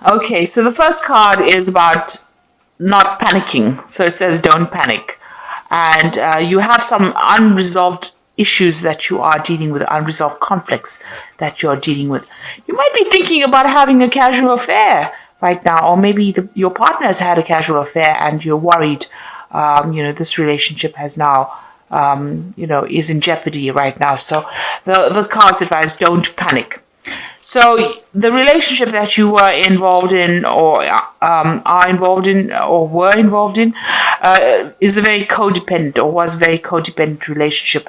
Okay, so the first card is about not panicking. So it says don't panic. And you have some unresolved issues that you are dealing with, unresolved conflicts that you're dealing with. You might be thinking about having a casual affair right now, or maybe your partner has had a casual affair and you're worried, this relationship has now, is in jeopardy right now. So the cards advise don't panic. So the relationship that you were involved in, or are involved in, or were involved in, is a very codependent, or was a very codependent relationship,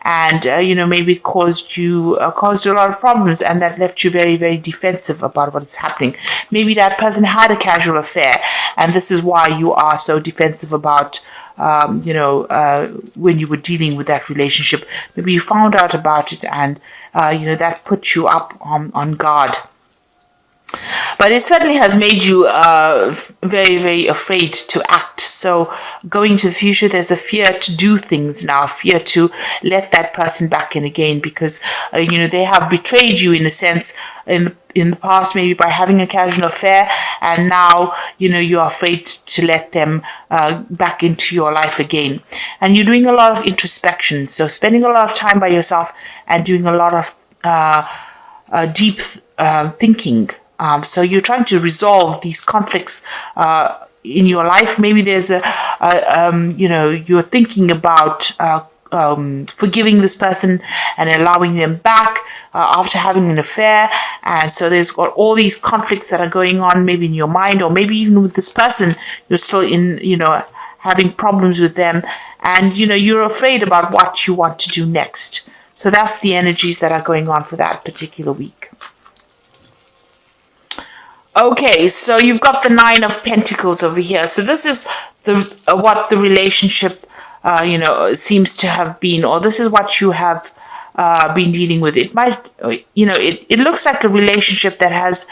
and maybe it caused you a lot of problems, and that left you very, very defensive about what is happening. Maybe that person had a casual affair, and this is why you are so defensive about. When you were dealing with that relationship, maybe you found out about it, and that put you up on guard. But it certainly has made you very, very afraid to act. So going to the future, there's a fear to do things now, fear to let that person back in again, because they have betrayed you in a sense in the past, maybe by having a casual affair, and now you're afraid to let them back into your life again. And you're doing a lot of introspection, so spending a lot of time by yourself and doing a lot of deep thinking. So you're trying to resolve these conflicts in your life. Maybe there's you're thinking about forgiving this person and allowing them back after having an affair. And so there's got all these conflicts that are going on, maybe in your mind, or maybe even with this person, you're still having problems with them, and you're afraid about what you want to do next. So that's the energies that are going on for that particular week. Okay, so you've got the Nine of Pentacles over here. So this is what the relationship, seems to have been, or this is what you have been dealing with. It might, it looks like a relationship that has,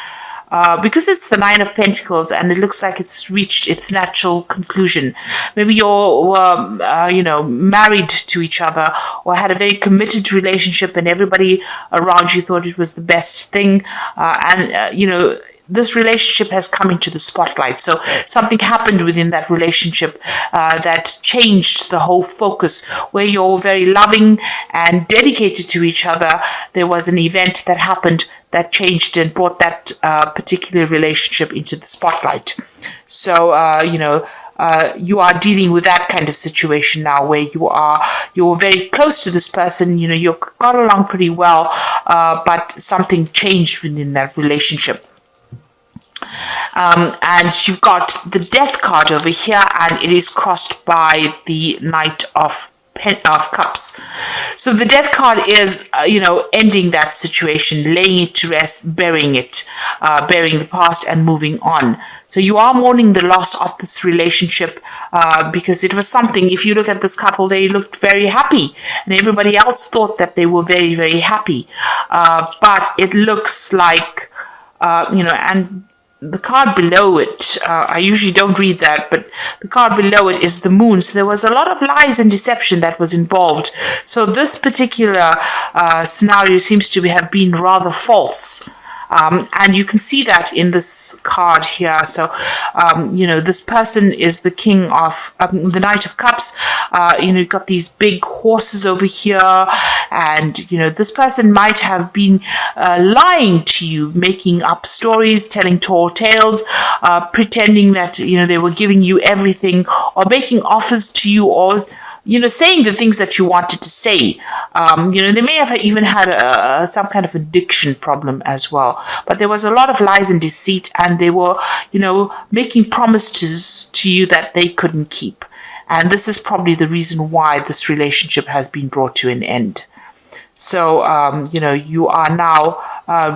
because it's the Nine of Pentacles, and it looks like it's reached its natural conclusion. Maybe you're, married to each other, or had a very committed relationship, and everybody around you thought it was the best thing, this relationship has come into the spotlight. So something happened within that relationship that changed the whole focus. Where you're very loving and dedicated to each other, there was an event that happened that changed and brought that particular relationship into the spotlight. So, you are dealing with that kind of situation now, where you're very close to this person, you got along pretty well, but something changed within that relationship. And you've got the Death card over here, and it is crossed by the Knight of Cups. So the Death card is, ending that situation, laying it to rest, burying it, burying the past and moving on. So you are mourning the loss of this relationship because it was something, if you look at this couple, they looked very happy, and everybody else thought that they were very, very happy. But it looks like, and the card below it, I usually don't read that, but the card below it is the Moon. So there was a lot of lies and deception that was involved. So this particular scenario seems to have been rather false. And you can see that in this card here. So, this person is the king of the Knight of Cups. You've got these big horses over here, and this person might have been lying to you, making up stories, telling tall tales, pretending that they were giving you everything, or making offers to you, or saying the things that you wanted to say. They may have even had some kind of addiction problem as well. But there was a lot of lies and deceit, and they were, making promises to you that they couldn't keep. And this is probably the reason why this relationship has been brought to an end. So, you are now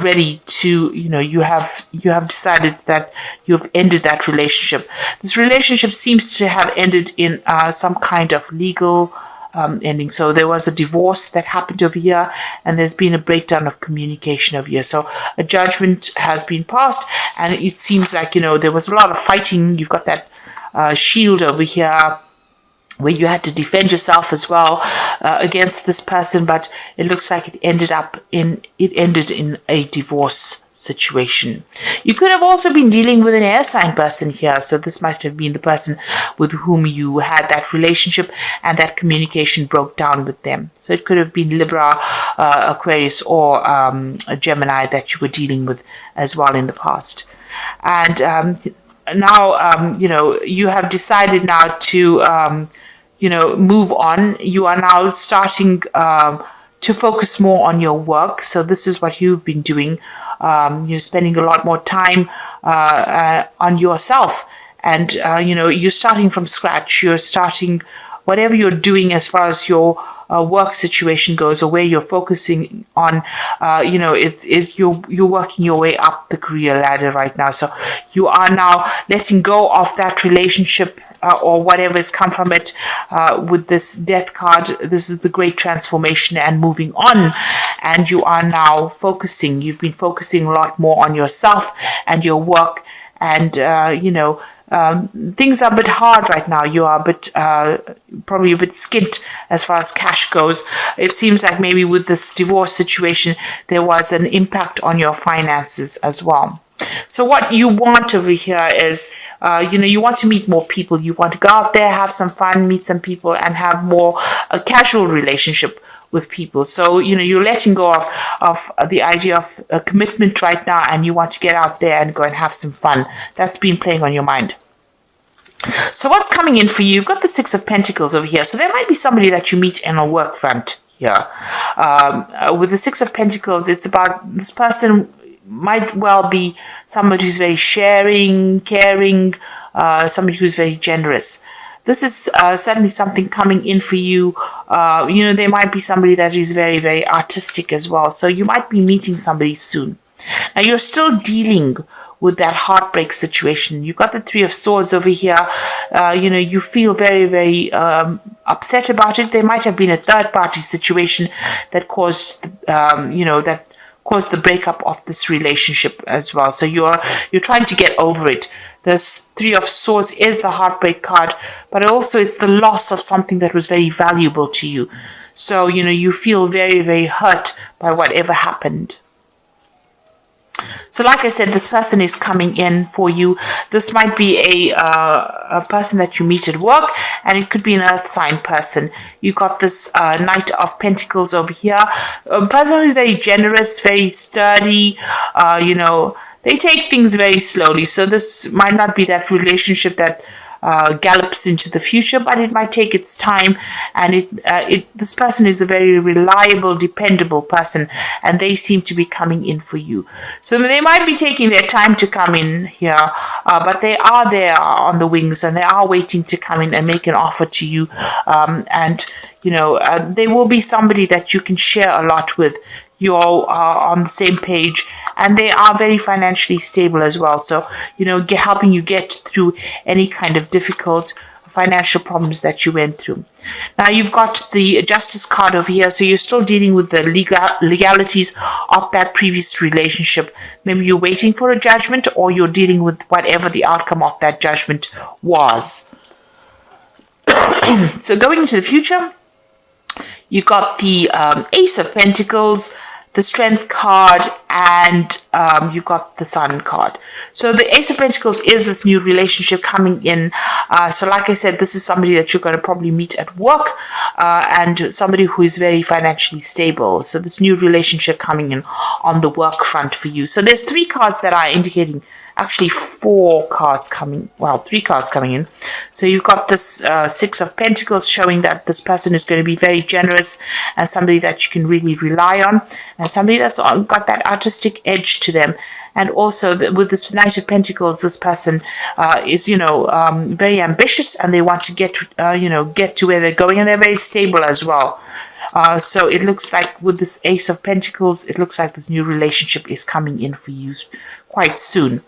ready to, you have decided that you've ended that relationship. This relationship seems to have ended in some kind of legal ending. So there was a divorce that happened over here, and there's been a breakdown of communication over here. So a judgment has been passed, and it seems like, there was a lot of fighting. You've got that shield over here, where you had to defend yourself as well against this person, but it looks like it ended in a divorce situation. You could have also been dealing with an air sign person here. So this must have been the person with whom you had that relationship and that communication broke down with them. So it could have been Libra, Aquarius, or a Gemini that you were dealing with as well in the past. And now, you have decided now to, move on. You are now starting to focus more on your work. So this is what you've been doing. You're spending a lot more time on yourself. And, you're starting from scratch. You're starting whatever you're doing as far as your work situation goes, or where you're focusing on, you're working your way up the career ladder right now. So you are now letting go of that relationship or whatever has come from it with this Death card. This is the great transformation and moving on. And you are now focusing. You've been focusing a lot more on yourself and your work. And, things are a bit hard right now. You are a bit, probably a bit skint as far as cash goes. It seems like maybe with this divorce situation, there was an impact on your finances as well. So what you want over here is, you want to meet more people. You want to go out there, have some fun, meet some people, and have more a casual relationship with people. So, you're letting go of the idea of a commitment right now, and you want to get out there and go and have some fun. That's been playing on your mind. So what's coming in for you? You've got the Six of Pentacles over here. So there might be somebody that you meet in a work front here. With the Six of Pentacles, it's about this person might well be somebody who's very sharing, caring, somebody who's very generous. This is certainly something coming in for you. There might be somebody that is very, very artistic as well. So you might be meeting somebody soon. Now, you're still dealing with that heartbreak situation. You've got the Three of Swords over here. You feel very, very upset about it. There might have been a third-party situation that caused, caused the breakup of this relationship as well. So you're trying to get over it. This Three of Swords is the heartbreak card, but also it's the loss of something that was very valuable to you. So, you feel very, very hurt by whatever happened. So like I said, this person is coming in for you. This might be a person that you meet at work, and it could be an earth sign person. You got this Knight of Pentacles over here. A person who's very generous, very sturdy, they take things very slowly. So this might not be that relationship that gallops into the future, but it might take its time. And this person is a very reliable, dependable person, and they seem to be coming in for you. So they might be taking their time to come in here, but they are there on the wings, and they are waiting to come in and make an offer to you. They will be somebody that you can share a lot with. You all are on the same page, and they are very financially stable as well. So, helping you get through any kind of difficult financial problems that you went through. Now, you've got the Justice card over here. So you're still dealing with the legalities of that previous relationship. Maybe you're waiting for a judgment, or you're dealing with whatever the outcome of that judgment was. So going into the future, you got the Ace of Pentacles, the Strength card, and you've got the Sun card. So the Ace of Pentacles is this new relationship coming in. So like I said, this is somebody that you're going to probably meet at work, and somebody who is very financially stable. So this new relationship coming in on the work front for you. So there's three cards that are indicating, actually three cards coming in. So you've got this Six of Pentacles showing that this person is going to be very generous and somebody that you can really rely on, and somebody that's got that artistic edge to them. And also with this Knight of Pentacles, this person is, very ambitious, and they want to get to where they're going, and they're very stable as well. So it looks like with this Ace of Pentacles, it looks like this new relationship is coming in for you quite soon.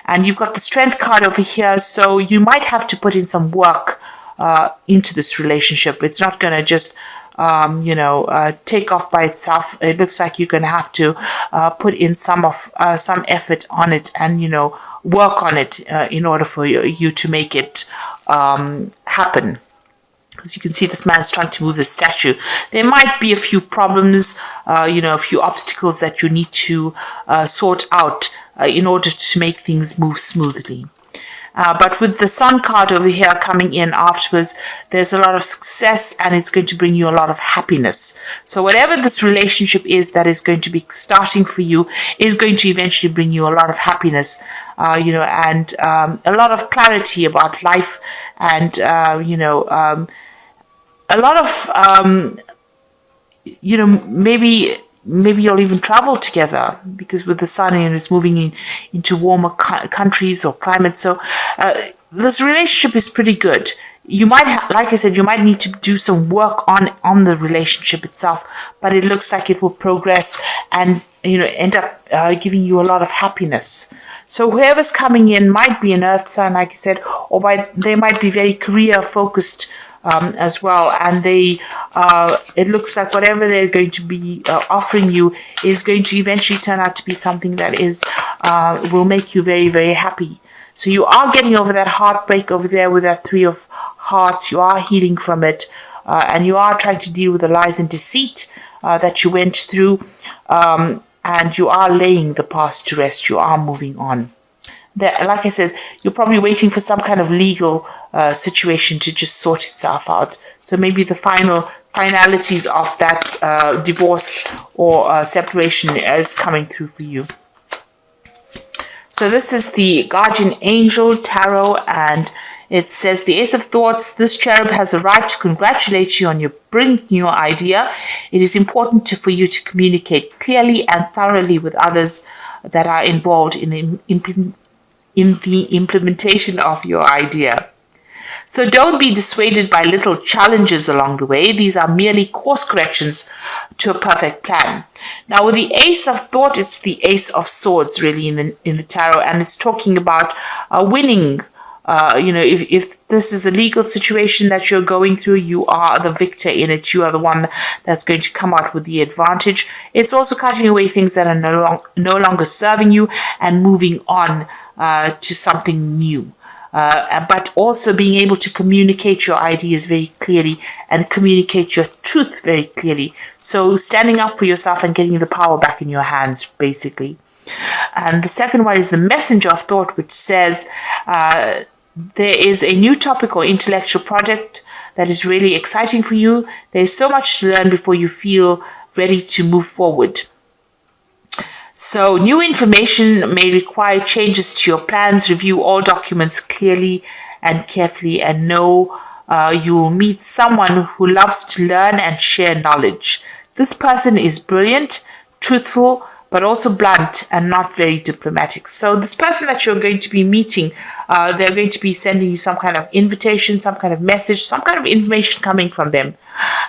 And you've got the Strength card over here, so you might have to put in some work into this relationship. It's not going to just take off by itself. It looks like you're going to have to put in some effort on it, and work on it in order for you to make it happen. As you can see, this man's trying to move the statue. There might be a few problems, a few obstacles that you need to sort out in order to make things move smoothly. But with the Sun card over here coming in afterwards, there's a lot of success and it's going to bring you a lot of happiness. So whatever this relationship is that is going to be starting for you is going to eventually bring you a lot of happiness, and a lot of clarity about life and, a lot of, maybe you'll even travel together, because with the sun and it's moving into warmer countries or climates. So this relationship is pretty good. You might, like I said, you might need to do some work on the relationship itself, but it looks like it will progress and end up giving you a lot of happiness. So whoever's coming in might be an earth sign, like I said, or they might be very career focused as well, and it looks like whatever they're going to be offering you is going to eventually turn out to be something that will make you very, very happy. So you are getting over that heartbreak over there with that Three of Hearts. You are healing from it, and you are trying to deal with the lies and deceit that you went through, and you are laying the past to rest. You are moving on. Like I said, you're probably waiting for some kind of legal situation to just sort itself out. So maybe the finalities of that divorce or separation is coming through for you. So this is the Guardian Angel Tarot, and it says, the Ace of Thoughts, this cherub has arrived to congratulate you on your brilliant new idea. It is important for you to communicate clearly and thoroughly with others that are involved in the implementation of your idea. So don't be dissuaded by little challenges along the way. These are merely course corrections to a perfect plan. Now with the Ace of Thought, it's the Ace of Swords really in the tarot, and it's talking about winning. If this is a legal situation that you're going through, you are the victor in it. You are the one that's going to come out with the advantage. It's also cutting away things that are no longer serving you and moving on to something new. But also being able to communicate your ideas very clearly and communicate your truth very clearly. So standing up for yourself and getting the power back in your hands, basically. And the second one is the Messenger of Thought, which says there is a new topic or intellectual project that is really exciting for you. There's so much to learn before you feel ready to move forward. So new information may require changes to your plans. Review all documents clearly and carefully, and know you will meet someone who loves to learn and share knowledge. This person is brilliant, truthful, but also blunt and not very diplomatic. So this person that you're going to be meeting, they're going to be sending you some kind of invitation, some kind of message, some kind of information coming from them.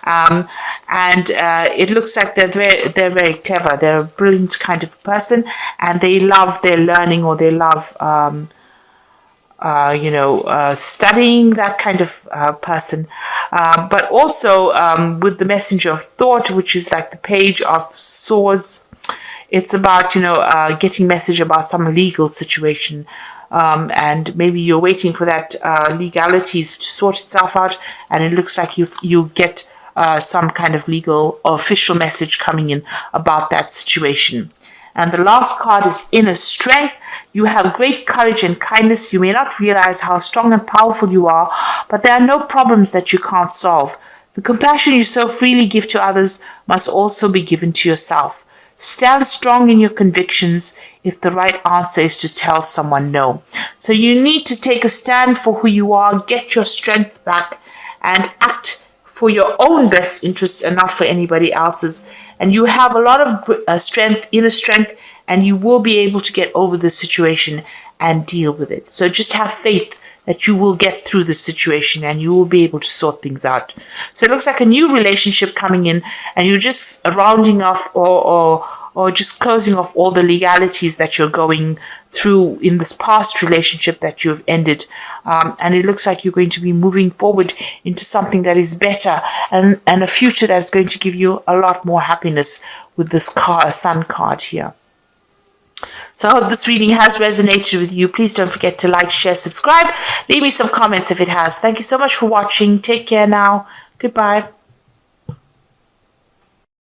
And it looks like they're very clever. They're a brilliant kind of person, and they love their learning, or they love studying, that kind of person. But also with the Messenger of Thought, which is like the Page of Swords, it's about, getting message about some legal situation. And maybe you're waiting for that legalities to sort itself out, and it looks like you get some kind of legal or official message coming in about that situation. And the last card is Inner Strength. You have great courage and kindness. You may not realize how strong and powerful you are, but there are no problems that you can't solve. The compassion you so freely give to others must also be given to yourself. Stand strong in your convictions if the right answer is to tell someone no. So you need to take a stand for who you are, get your strength back, and act for your own best interests and not for anybody else's. And you have a lot of strength, inner strength, and you will be able to get over the situation and deal with it. So just have faith that you will get through the situation and you will be able to sort things out. So it looks like a new relationship coming in, and you're just rounding off or just closing off all the legalities that you're going through in this past relationship that you've ended. And it looks like you're going to be moving forward into something that is better and a future that's going to give you a lot more happiness with this Sun card here. So I hope this reading has resonated with you. Please don't forget to like, share, subscribe. Leave me some comments if it has. Thank you so much for watching. Take care now. Goodbye.